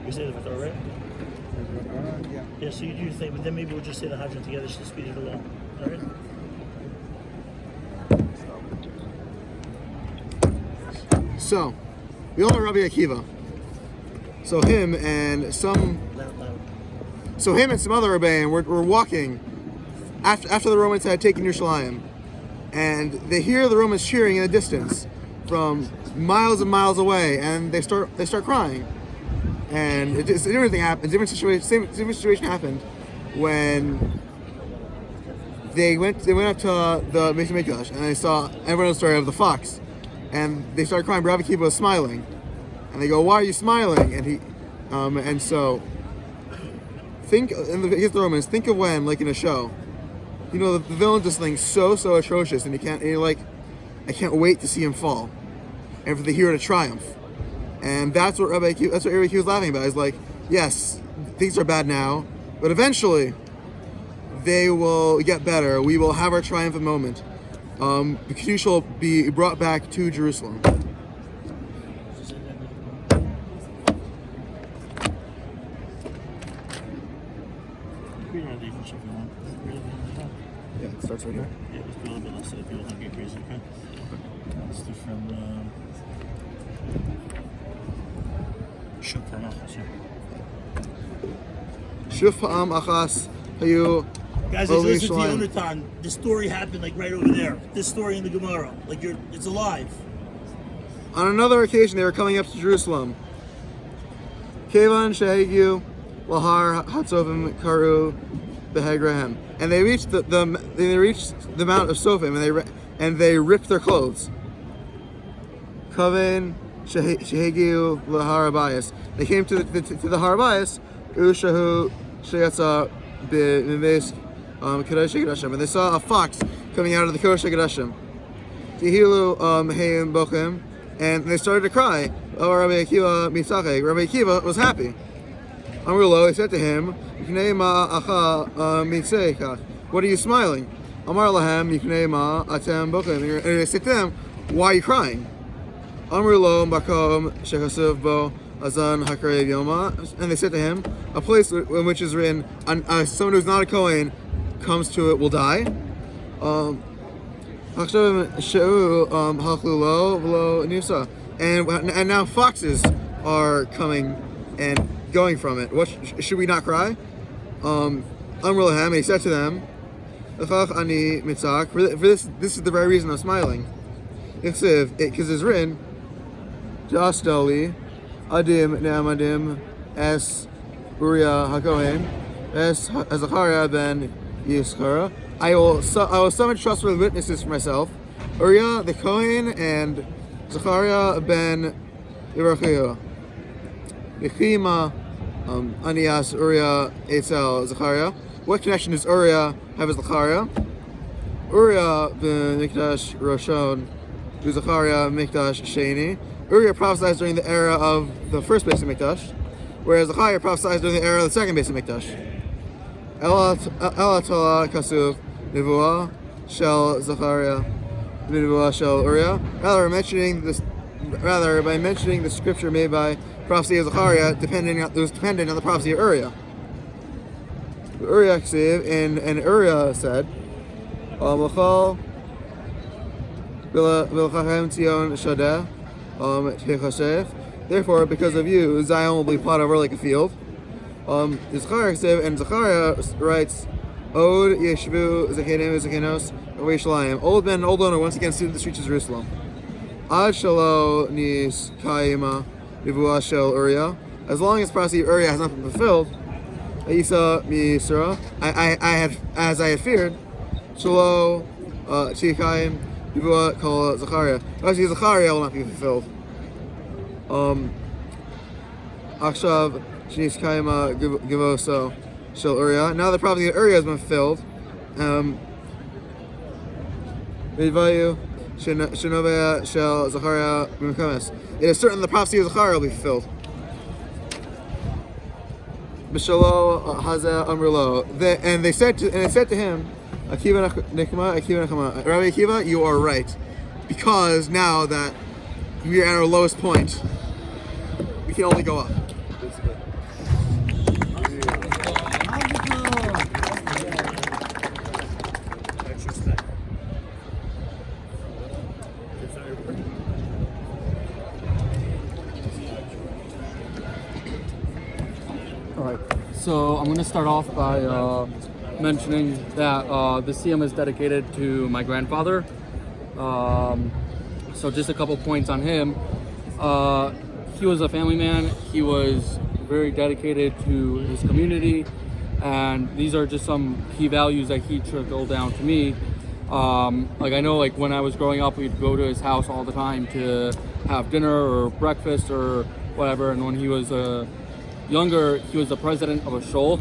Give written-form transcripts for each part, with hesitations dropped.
You say the Torah, right? Yeah. Yeah, so you do your thing, but then maybe we'll just say the Hadran together just to speed it along. All right? So, we all know Rabbi Akiva. So him and some other Rebbeim were walking after the Romans had taken Yerushalayim, and they hear the Romans cheering in the distance from miles and miles away, and they start crying. And a different thing happened. Different situation happened when they went up to the Beis Hamikdash, and they saw everyone knows the story of the fox, and they started crying. But Rabbi Akiva was smiling, and they go, "Why are you smiling?" And he, and so think against the Romans. Think of when, like in a show, you know, the villain does something so atrocious, and you're like, I can't wait to see him fall, and for the hero to triumph. And that's what Rabbi Akiva was laughing about. He's like, yes, things are bad now, but eventually they will get better. We will have our triumphant moment. The Kedusha will be brought back to Jerusalem. Yeah, it starts right here. Yeah, let's do a little bit less so that people don't get crazy, okay? Let's do from Shuf ha'am achas hayu. Guys, I listen to Yonatan. This story happened like right over there. This story in the Gemara, like it's alive. On another occasion, they were coming up to Jerusalem. Kevan shehagiu lahar hatzovim karu behegrahem, and they reached the mount of Sofim, and they ripped their clothes. Kaven shehagiu lahar abayis. They came to the har abayis. Ushahu sheyatza b'mimes kadosh kedashim, and they saw a fox coming out of the kodesh kedashim. Tihilu heim bochem, and they started to cry. Oh, Rabbi Akiva mitzachek. Rabbi Akiva was happy. Amrulo, he said to him, what are you smiling? Amar lahem yifnei ma atem bochem. And he said to them, why are you crying? Amrulo makom shechasuv bo azan hakarev yoma. And they said to him, a place in which is written, someone who's not a Kohen comes to it will die. And now foxes are coming and going from it. What should we not cry? And he said to them, for this is the very reason I'm smiling. Because it's written, Jastali Adim Ne'amadim Es Uriah HaKohen Es Zachariah ben Yishkara. I will summon trustworthy witnesses for myself, Uriah the Kohen and Zachariah ben Yerachiah. Bechima Anias Uriah Etzel Zachariah. What connection does Uriah have with Zachariah? Uriah ben Mikdash Roshon, Zachariah Mikdash Sheni. Uriah prophesied during the era of the first Beis Hamikdash, whereas Zachariah prophesied during the era of the second Beis Hamikdash. Ela Tola Kasuv Nevuah Shel Zachariah Nevuah Shel Uriah. Rather by mentioning the scripture made by prophecy of Zachariah, it was dependent on the prophecy of Uriah. Uriah and Uriah said, L'chol V'l'chachem Tzion Shadeh T'chashev. Therefore, because of you, Zion will be plowed over like a field. Zachariah writes, Od Yeshvu Zakenim Zakenos Yerushalayim. Old men and old women once again stood in the streets of Jerusalem. Ad Shalo Nis Kaima Nevuah Shel Uriah. As long as prophecy of Uriah has not been fulfilled, Isa Misra, as I had feared, Shalo Tikaim Nevuah Kol Zachariah. Actually, Zachariah will not be fulfilled. Akshav Shnis Kaima Givoso Shel Uriah. Now the prophecy of Uriah has been fulfilled. Vidvayu Shinovea Shel Zachariah B'Mekames. It is certain the prophecy of Zachariah will be fulfilled. B'Shalo Hazeh Amrulo. And they said to him, Akiva Nekma, Akiva Nekma. Rabbi Akiva, you are right, because now that we are at our lowest point, we can only go up. Basically. All right. So I'm going to start off by mentioning that the Siyum is dedicated to my grandfather. So just a couple points on him. He was a family man. He was very dedicated to his community, and these are just some key values that he trickled down to me. Like I know, like when I was growing up, we'd go to his house all the time to have dinner or breakfast or whatever. And when he was younger, he was the president of a shul,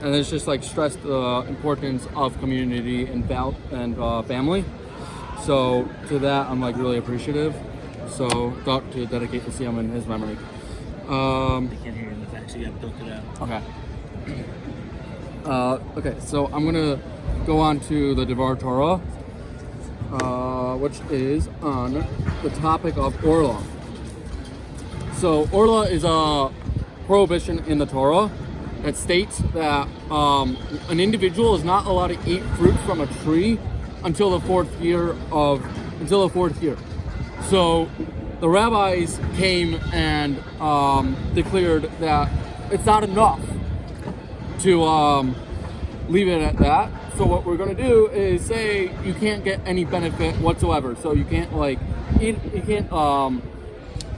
and it's just like stressed the importance of community and family. So to that, I'm like really appreciative. So thought to dedicate the Siyum in his memory. I can't hear you in the back, so you have to built it out. Okay. Okay, so I'm gonna go on to the Devar Torah, which is on the topic of Orla. So Orla is a prohibition in the Torah that states that an individual is not allowed to eat fruit from a tree until the fourth year. So the rabbis came and declared that it's not enough to leave it at that. So what we're gonna do is say you can't get any benefit whatsoever. So you can't like eat, you can't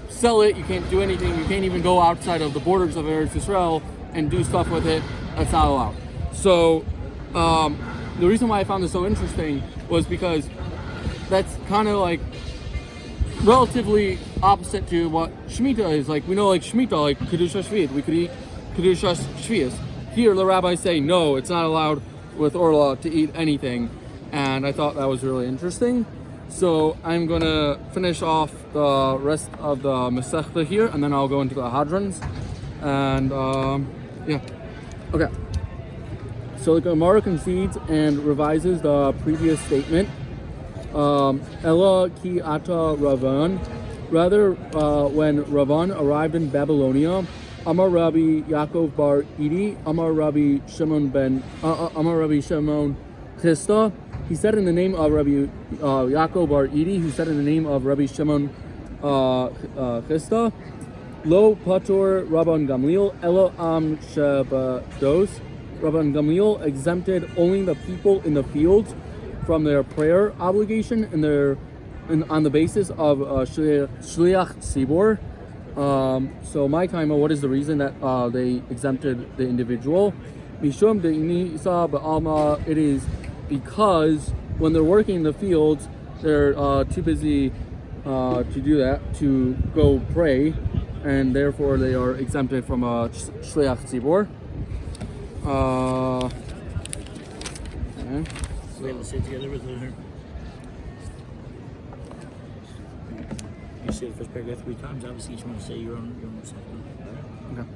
sell it, you can't do anything, you can't even go outside of the borders of Eretz Yisrael and do stuff with it. That's not allowed. So the reason why I found this so interesting was because that's kind of like relatively opposite to what Shemitah is. Like we know like Shemitah, like Kedusha Shvi'it, we could eat Kedusha Shvi'is. Here the rabbis say no, it's not allowed with Orla to eat anything, and I thought that was really interesting. So I'm gonna finish off the rest of the Masechta here, and then I'll go into the Hadrons. And yeah, okay. So the Gemara concedes and revises the previous statement. Ella ki ata Ravan. Rather, when Ravan arrived in Babylonia, Amar Rabbi Yaakov bar Idi, Amar Rabbi Shimon Chista. He said in the name of Rabbi Yaakov bar Idi, who said in the name of Rabbi Shimon Chista, Lo patur Rabban Gamliel, Elo am shebados. Rabban Gamliel exempted only the people in the fields from their prayer obligation on the basis of Shliach Tzibor. So my time, what is the reason that they exempted the individual? Mishum de'inisa ba'alma. It is because when they're working in the fields, they're too busy to do that, to go pray, and therefore they are exempted from Shliach Tzibor. Okay. So we have to sit together with her. You say the first paragraph 3 times. Obviously, each one will say your own second. Okay.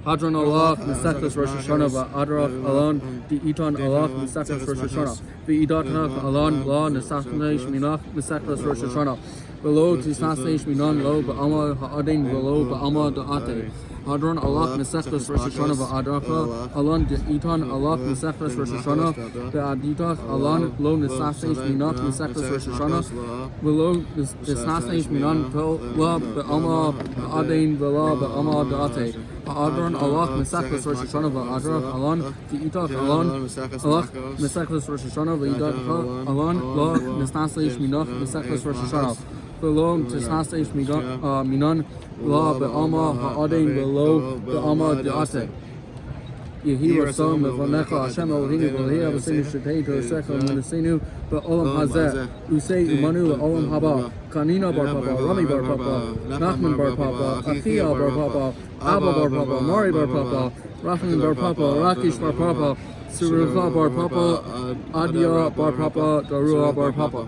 Hadron Allah, Misachas Rosh Hashanah, V'adrach Alon, Di'iton Allah, Misachas Rosh Hashanah, V'idatach Alon, La, Nesachnesh Minach, Misachas Rosh Hashanah, V'lo Tisnasnesh Minon, Lo, Ba'alma Ha'adin, V'lo, Ba'alma Da'ate. Hadron Allah, Misachas Rosh Hashanah, V'adrach Alon, Di'iton Allah, Misachas Rosh Hashanah, V'aditach Alon, Lo, Nesachnesh Minach, Misachas Rosh Hashanah, V'lo Tisnasnesh Minon, La, Ba'alma Ha'adin, V'lo, Ba'alma Da'ate. Adron Allah Mesachas Rosh Hashanah v'Adrach Alon V'itach Alon Allah Mesachas Rosh Hashanah v'Itach Alon Lo Nesnasleish Minach Mesachas Rosh Hashanah V'lo Nesnasleish Minon La Be'alma Ha'adein V'lo Be'alma De'ate Yehi Rasom V'Vanecha Hashem Eloheinu V'Lehi Avosenu Shetei Tosecha V'Menasenu V'Olam Hazeh Usei Umanu V'Olam Haba Kanina Bar Papa Rami Bar Papa Nachman Bar Papa Achia Bar Papa Abba Bar Papa, Mari Bar Papa, Rafin Bar Papa, Rakish Bar Papa, Surucha Bar Papa, Adia Bar Papa, Darua Bar Papa.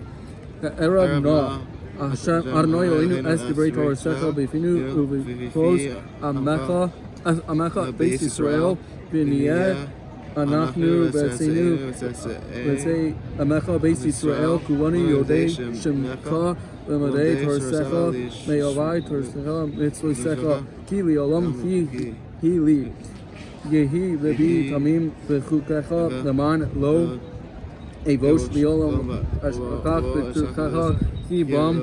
Erev Noah, Hashem Arnoi Eloheinu Es Divrei Torah Secha B'Finu U'V'Kos Amecha Beis Yisrael V'Niyeh Anachnu V'Tzenu V'Tzei Amecha Beis Yisrael Kulani Yodei Shemcha V'Madei Torah Secha Me'Yavai Torah Secha Mitzvah Secha Ki li olam hi li yehi lebi tamim v'chukecha leman lo evosh li olam ashkach v'chukecha ki bam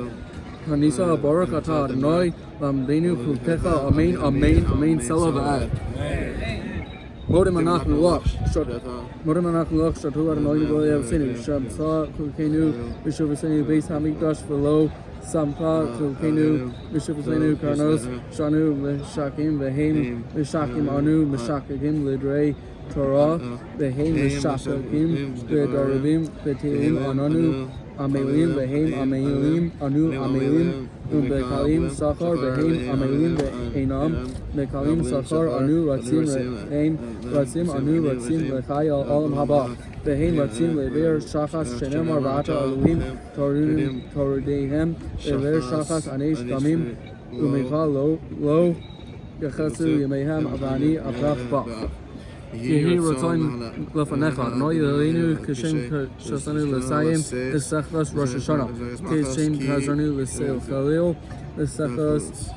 hanisa barak atah Adonai lamdenu chukecha amen amen amen Selah v'ad. Modem Anach Loch, Modem Anach Loch, Shatu Adonai Goya Sinu, Shamsa, Kulkenu, Bishop Sinu, Base Hamikdash below, Sampa, Kulkenu, Bishop Sinu, Karnos, Shanu, Meshakim, Behim, Meshakim Anu, Meshakim, Lidre, Torah, Behim, Meshakim, Bedarabim, Betilim, Ananu, Amelim, Behim, Amelim, Anu, Amelim, Bekalim, Sakhar, Behim, Amelim, Enam, Bekalim, Sakhar, Anu, Ratsim, Behim, Ratsim, Anu, Ratsim, Lekai, Alam Haba, Behim, Ratsim, Lever, Shachas, Shenem, Arvata, Elohim, Torudehem, Lever, Shachas, Anesh, Damim, Umekal, Lo, Yachasu, Yemehem, Avani, Avrach, Bach. Yehi Rotoin Lefanecha, Noi Lenu, Kishin Shasanu Lesayim, Lesachas Rosh Hashanah, Kishin Kazanu Lesil Khalil, Lesachas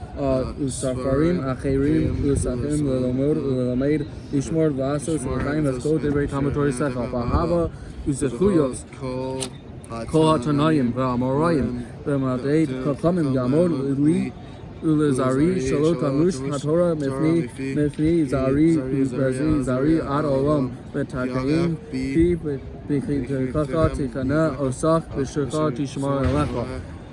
Usafarim, Acherim, Usachim, Lelomod, Lelamed, Ishmor, Vasos, Lechaim, Esko, Debre Tamatori Secha, Bahava, Usachuyos, Kol HaTanayim, Va'amoraim, V'madeit, Kachamim, Yamod, Li, Ulazari, Shalot Amush, Hatorah, Mifni, Zari, Uzrazi, Zari, Ad Olam, Betakaim, Pi, Bikaka, Tikana, Osach, Bishaka, Tishmar, Alecha,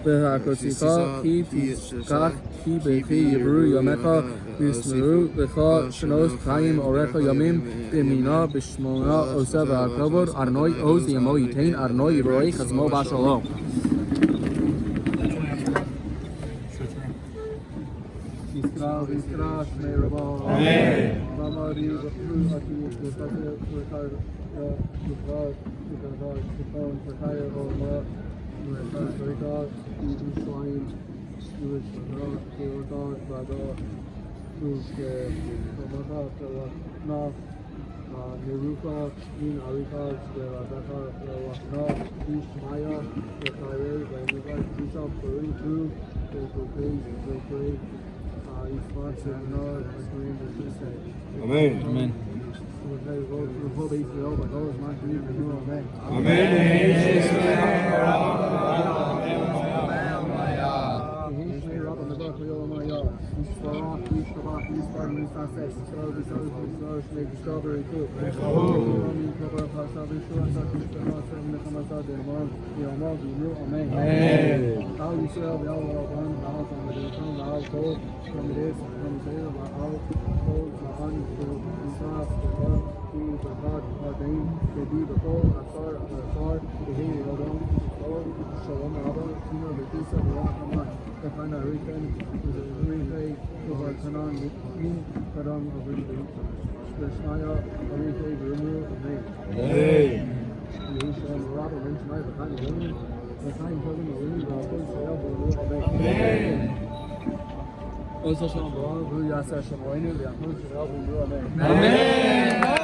Behakosika, Ki, Tiskach, Ki, Beki, Yibru, Yamecha, Bismuru, Becha, Shanos, Chaim, Orecha, Yamim, Bimina, Bishmona, Oseva, Akabur, Arnoi, Oz, Yamo, Yitain, Arnoi, Yibroi, Chazmo, Bashalom. Neruka, Min Arika, Rebecca, Wakna, Ishmaya, Kare, Vanika, Isa, Peru, Peru, Amen. Amen. Amen.